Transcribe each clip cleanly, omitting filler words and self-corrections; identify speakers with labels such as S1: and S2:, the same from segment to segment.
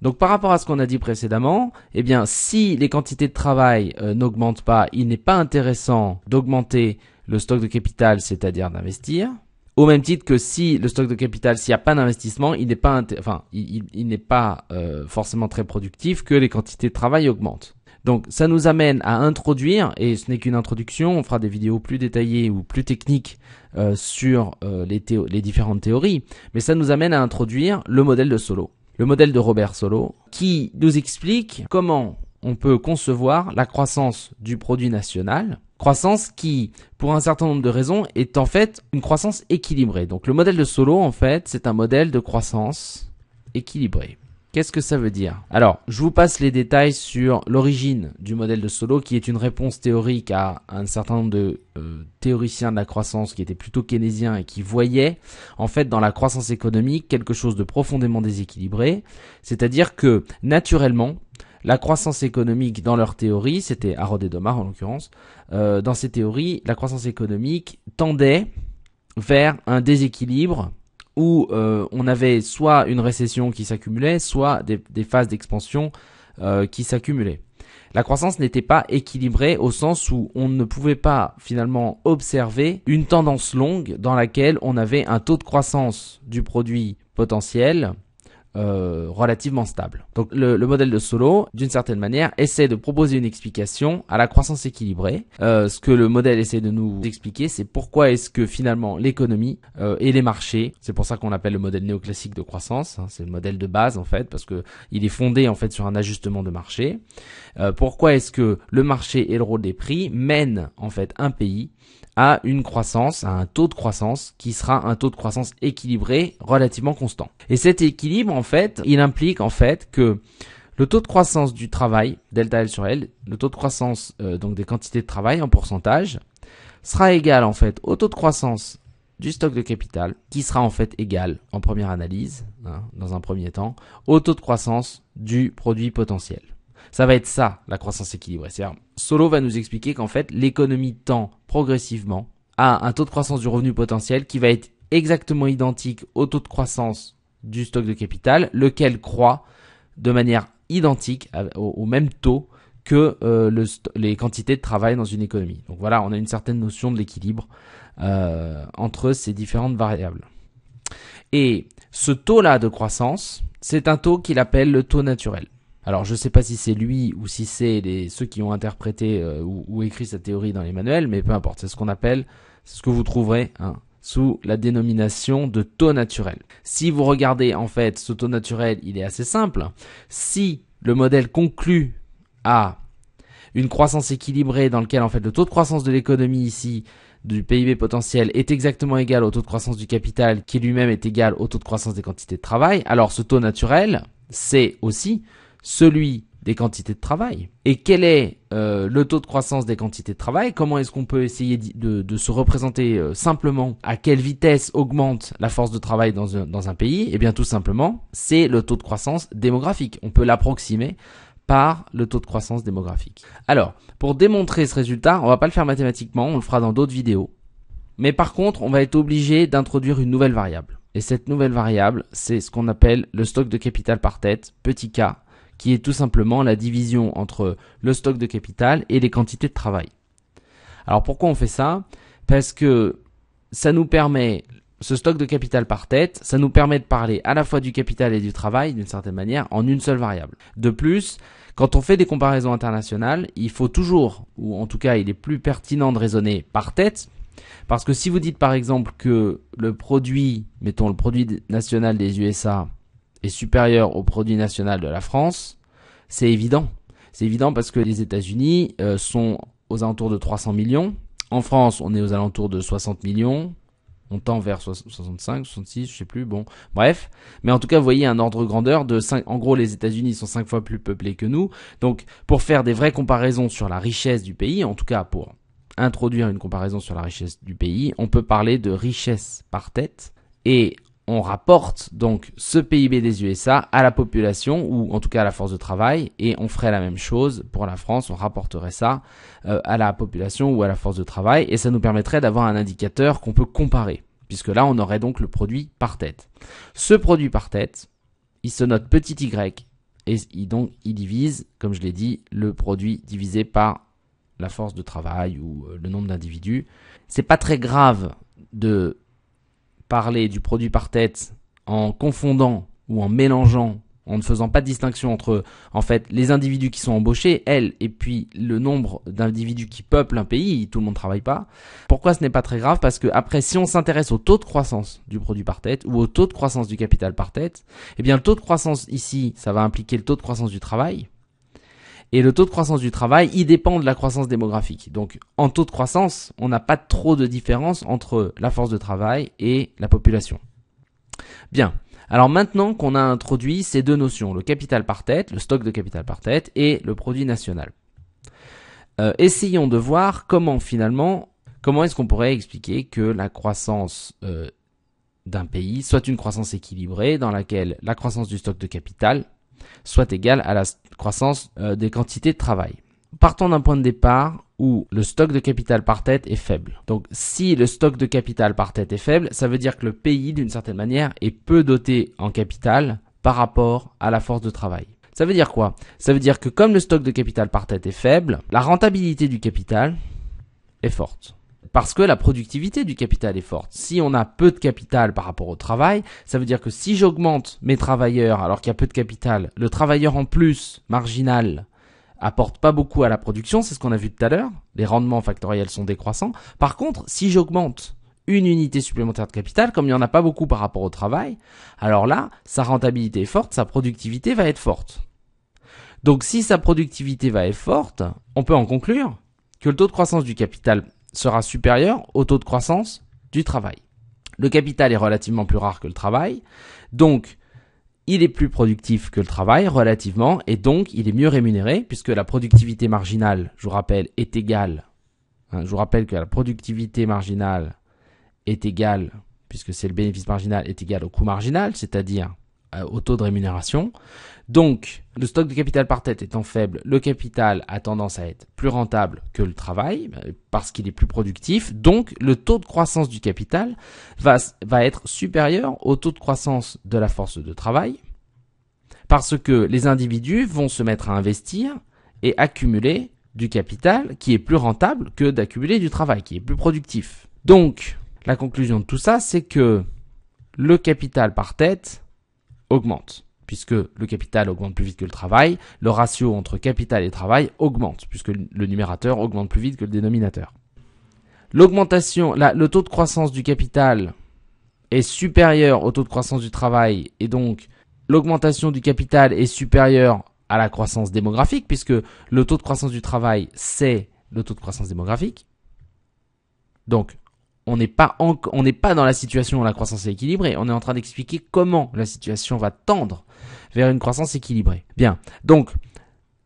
S1: Donc par rapport à ce qu'on a dit précédemment, eh bien si les quantités de travail n'augmentent pas, il n'est pas intéressant d'augmenter le stock de capital, c'est-à-dire d'investir. Au même titre que si le stock de capital, s'il n'y a pas d'investissement, il n'est pas, il n'est pas forcément très productif que les quantités de travail augmentent. Donc ça nous amène à introduire, et ce n'est qu'une introduction, on fera des vidéos plus détaillées ou plus techniques sur les différentes théories, mais ça nous amène à introduire le modèle de Solow, le modèle de Robert Solow, qui nous explique comment on peut concevoir la croissance du produit national, croissance qui, pour un certain nombre de raisons, est en fait une croissance équilibrée. Donc le modèle de Solow, en fait, c'est un modèle de croissance équilibrée. Qu'est-ce que ça veut dire? Alors, je vous passe les détails sur l'origine du modèle de Solow, qui est une réponse théorique à un certain nombre de théoriciens de la croissance qui étaient plutôt keynésiens et qui voyaient, en fait, dans la croissance économique, quelque chose de profondément déséquilibré. C'est-à-dire que, naturellement, la croissance économique dans leur théorie, c'était Harrod et Domar en l'occurrence, dans ces théories, la croissance économique tendait vers un déséquilibre où on avait soit une récession qui s'accumulait, soit des phases d'expansion qui s'accumulaient. La croissance n'était pas équilibrée au sens où on ne pouvait pas finalement observer une tendance longue dans laquelle on avait un taux de croissance du produit potentiel relativement stable. Donc le modèle de Solow, d'une certaine manière, essaie de proposer une explication à la croissance équilibrée. Ce que le modèle essaie de nous expliquer, c'est pourquoi est-ce que finalement l'économie et les marchés, c'est pour ça qu'on l'appelle le modèle néoclassique de croissance, hein, c'est le modèle de base en fait, parce que il est fondé en fait sur un ajustement de marché. Pourquoi est-ce que le marché et le rôle des prix mènent en fait un pays à une croissance, à un taux de croissance qui sera un taux de croissance équilibré relativement constant. Et cet équilibre, en fait, il implique en fait que le taux de croissance du travail, delta L sur L, le taux de croissance donc des quantités de travail en pourcentage, sera égal en fait au taux de croissance du stock de capital, qui sera en fait égal en première analyse, hein, dans un premier temps, au taux de croissance du produit potentiel. Ça va être ça, la croissance équilibrée. C'est-à-dire, Solow va nous expliquer qu'en fait, l'économie tend progressivement à un taux de croissance du revenu potentiel qui va être exactement identique au taux de croissance du stock de capital, lequel croît de manière identique au même taux que les quantités de travail dans une économie. Donc voilà, on a une certaine notion de l'équilibre entre ces différentes variables. Et ce taux-là de croissance, c'est un taux qu'il appelle le taux naturel. Alors, je ne sais pas si c'est lui ou si c'est ceux qui ont interprété ou écrit cette théorie dans les manuels, mais peu importe. C'est ce qu'on appelle, c'est ce que vous trouverez sous la dénomination de taux naturel. Si vous regardez, en fait, ce taux naturel, il est assez simple. Si le modèle conclut à une croissance équilibrée dans lequel, en fait, le taux de croissance de l'économie ici, du PIB potentiel, est exactement égal au taux de croissance du capital, qui lui-même est égal au taux de croissance des quantités de travail, alors ce taux naturel, c'est aussi celui des quantités de travail. Et quel est le taux de croissance des quantités de travail? Comment est-ce qu'on peut essayer de se représenter simplement à quelle vitesse augmente la force de travail dans un pays? Eh bien tout simplement, c'est le taux de croissance démographique. On peut l'approximer par le taux de croissance démographique. Alors, pour démontrer ce résultat, on va pas le faire mathématiquement, on le fera dans d'autres vidéos. Mais par contre, on va être obligé d'introduire une nouvelle variable. Et cette nouvelle variable, c'est ce qu'on appelle le stock de capital par tête, petit k, qui est tout simplement la division entre le stock de capital et les quantités de travail. Alors pourquoi on fait ça? Parce que ça nous permet, ce stock de capital par tête, ça nous permet de parler à la fois du capital et du travail d'une certaine manière en une seule variable. De plus, quand on fait des comparaisons internationales, il faut toujours, ou en tout cas il est plus pertinent de raisonner par tête, parce que si vous dites par exemple que le produit, mettons le produit national des USA, est supérieur au produit national de la France, c'est évident. C'est évident parce que les États-Unis sont aux alentours de 300 millions. En France, on est aux alentours de 60 millions. On tend vers 65, 66, je sais plus. Bon, bref. Mais en tout cas, vous voyez un ordre de grandeur de 5. En gros, les États-Unis sont 5 fois plus peuplés que nous. Donc, pour faire des vraies comparaisons sur la richesse du pays, en tout cas pour introduire une comparaison sur la richesse du pays, on peut parler de richesse par tête. Et on rapporte donc ce PIB des USA à la population ou en tout cas à la force de travail et on ferait la même chose pour la France, on rapporterait ça à la population ou à la force de travail et ça nous permettrait d'avoir un indicateur qu'on peut comparer puisque là on aurait donc le produit par tête. Ce produit par tête, il se note petit y et donc il divise, comme je l'ai dit, le produit divisé par la force de travail ou le nombre d'individus. C'est pas très grave de parler du produit par tête en confondant ou en mélangeant, en ne faisant pas de distinction entre en fait les individus qui sont embauchés, elles, et puis le nombre d'individus qui peuplent un pays. Tout le monde ne travaille pas. Pourquoi ce n'est pas très grave? Parce que après, si on s'intéresse au taux de croissance du produit par tête ou au taux de croissance du capital par tête, eh bien le taux de croissance ici, ça va impliquer le taux de croissance du travail. Et le taux de croissance du travail, il dépend de la croissance démographique. Donc, en taux de croissance, on n'a pas trop de différence entre la force de travail et la population. Bien. Alors maintenant qu'on a introduit ces deux notions, le capital par tête, le stock de capital par tête et le produit national, essayons de voir comment est-ce qu'on pourrait expliquer que la croissance d'un pays soit une croissance équilibrée dans laquelle la croissance du stock de capital soit égale à la croissance des quantités de travail. Partons d'un point de départ où le stock de capital par tête est faible. Donc si le stock de capital par tête est faible, ça veut dire que le pays, d'une certaine manière, est peu doté en capital par rapport à la force de travail. Ça veut dire quoi? Ça veut dire que comme le stock de capital par tête est faible, la rentabilité du capital est forte. Parce que la productivité du capital est forte. Si on a peu de capital par rapport au travail, ça veut dire que si j'augmente mes travailleurs alors qu'il y a peu de capital, le travailleur en plus, marginal, apporte pas beaucoup à la production, c'est ce qu'on a vu tout à l'heure, les rendements factoriels sont décroissants. Par contre, si j'augmente une unité supplémentaire de capital, comme il n'y en a pas beaucoup par rapport au travail, alors là, sa rentabilité est forte, sa productivité va être forte. Donc si sa productivité va être forte, on peut en conclure que le taux de croissance du capital sera supérieur au taux de croissance du travail. Le capital est relativement plus rare que le travail, donc il est plus productif que le travail relativement et donc il est mieux rémunéré puisque la productivité marginale, je vous rappelle, est égale. Je vous rappelle que la productivité marginale est égale, puisque c'est le bénéfice marginal, est égal au coût marginal, c'est-à-dire au taux de rémunération. Donc, le stock de capital par tête étant faible, le capital a tendance à être plus rentable que le travail parce qu'il est plus productif. Donc, le taux de croissance du capital va être supérieur au taux de croissance de la force de travail parce que les individus vont se mettre à investir et accumuler du capital qui est plus rentable que d'accumuler du travail, qui est plus productif. Donc, la conclusion de tout ça, c'est que le capital par tête augmente. Puisque le capital augmente plus vite que le travail, le ratio entre capital et travail augmente, puisque le numérateur augmente plus vite que le dénominateur. Le taux de croissance du capital est supérieur au taux de croissance du travail, et donc l'augmentation du capital est supérieure à la croissance démographique, puisque le taux de croissance du travail, c'est le taux de croissance démographique. Donc, on n'est pas dans la situation où la croissance est équilibrée, on est en train d'expliquer comment la situation va tendre vers une croissance équilibrée. Bien, donc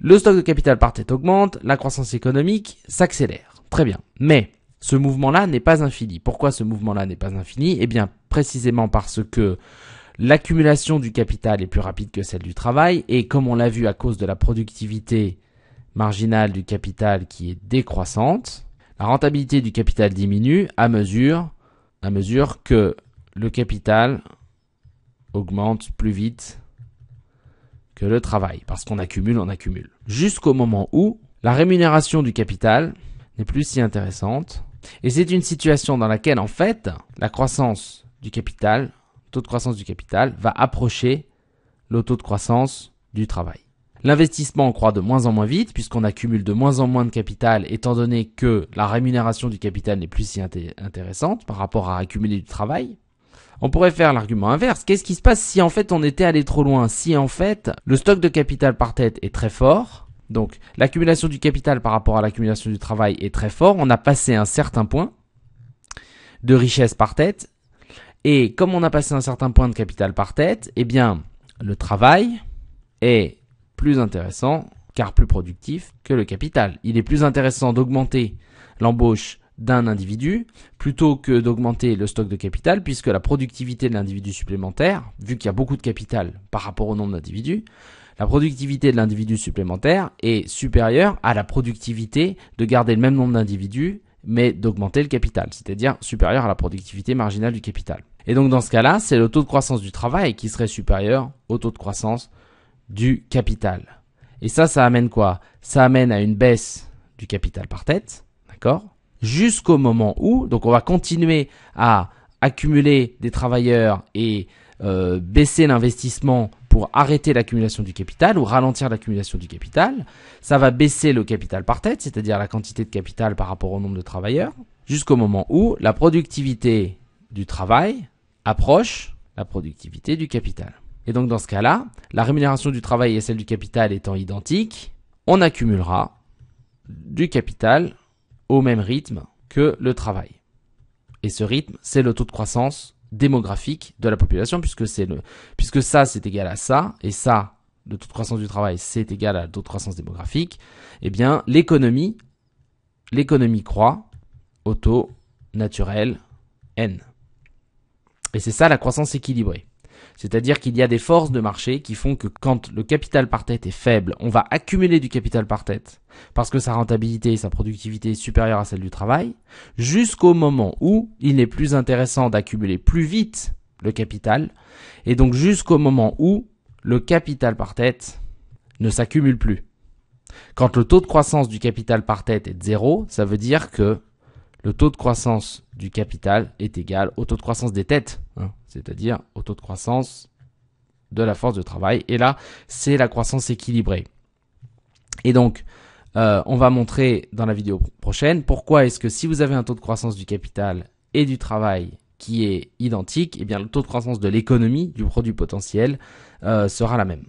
S1: le stock de capital par tête augmente, la croissance économique s'accélère. Très bien, mais ce mouvement-là n'est pas infini. Pourquoi ce mouvement-là n'est pas infini? Eh bien, précisément parce que l'accumulation du capital est plus rapide que celle du travail, et comme on l'a vu à cause de la productivité marginale du capital qui est décroissante, la rentabilité du capital diminue à mesure que le capital augmente plus vite que le travail, parce qu'on accumule, jusqu'au moment où la rémunération du capital n'est plus si intéressante. Et c'est une situation dans laquelle, en fait, la croissance du capital, le taux de croissance du capital, va approcher le taux de croissance du travail. L'investissement croît de moins en moins vite puisqu'on accumule de moins en moins de capital étant donné que la rémunération du capital n'est plus si intéressante par rapport à accumuler du travail. On pourrait faire l'argument inverse. Qu'est-ce qui se passe si en fait on était allé trop loin? Si en fait le stock de capital par tête est très fort, donc l'accumulation du capital par rapport à l'accumulation du travail est très fort, on a passé un certain point de richesse par tête, et comme on a passé un certain point de capital par tête, eh bien le travail est plus intéressant, car plus productif que le capital. Il est plus intéressant d'augmenter l'embauche d'un individu plutôt que d'augmenter le stock de capital, puisque la productivité de l'individu supplémentaire, vu qu'il y a beaucoup de capital par rapport au nombre d'individus, la productivité de l'individu supplémentaire est supérieure à la productivité de garder le même nombre d'individus, mais d'augmenter le capital, c'est-à-dire supérieure à la productivité marginale du capital. Et donc dans ce cas-là, c'est le taux de croissance du travail qui serait supérieur au taux de croissance du capital. Et ça amène quoi? Ça amène à une baisse du capital par tête, d'accord? Jusqu'au moment où, donc on va continuer à accumuler des travailleurs et baisser l'investissement pour arrêter l'accumulation du capital ou ralentir l'accumulation du capital. Ça va baisser le capital par tête, c'est-à-dire la quantité de capital par rapport au nombre de travailleurs, jusqu'au moment où la productivité du travail approche la productivité du capital. Et donc dans ce cas-là, la rémunération du travail et celle du capital étant identiques, on accumulera du capital au même rythme que le travail. Et ce rythme, c'est le taux de croissance démographique de la population, puisque ça c'est égal à ça, et ça, le taux de croissance du travail, c'est égal à le taux de croissance démographique, eh bien l'économie croît au taux naturel n. Et c'est ça la croissance équilibrée. C'est-à-dire qu'il y a des forces de marché qui font que quand le capital par tête est faible, on va accumuler du capital par tête parce que sa rentabilité et sa productivité est supérieure à celle du travail, jusqu'au moment où il n'est plus intéressant d'accumuler plus vite le capital, et donc jusqu'au moment où le capital par tête ne s'accumule plus. Quand le taux de croissance du capital par tête est de 0, ça veut dire que le taux de croissance du capital est égal au taux de croissance des têtes, c'est-à-dire au taux de croissance de la force de travail. Et là, c'est la croissance équilibrée. Et donc, on va montrer dans la vidéo prochaine pourquoi est-ce que si vous avez un taux de croissance du capital et du travail qui est identique, eh bien le taux de croissance de l'économie, du produit potentiel, sera la même.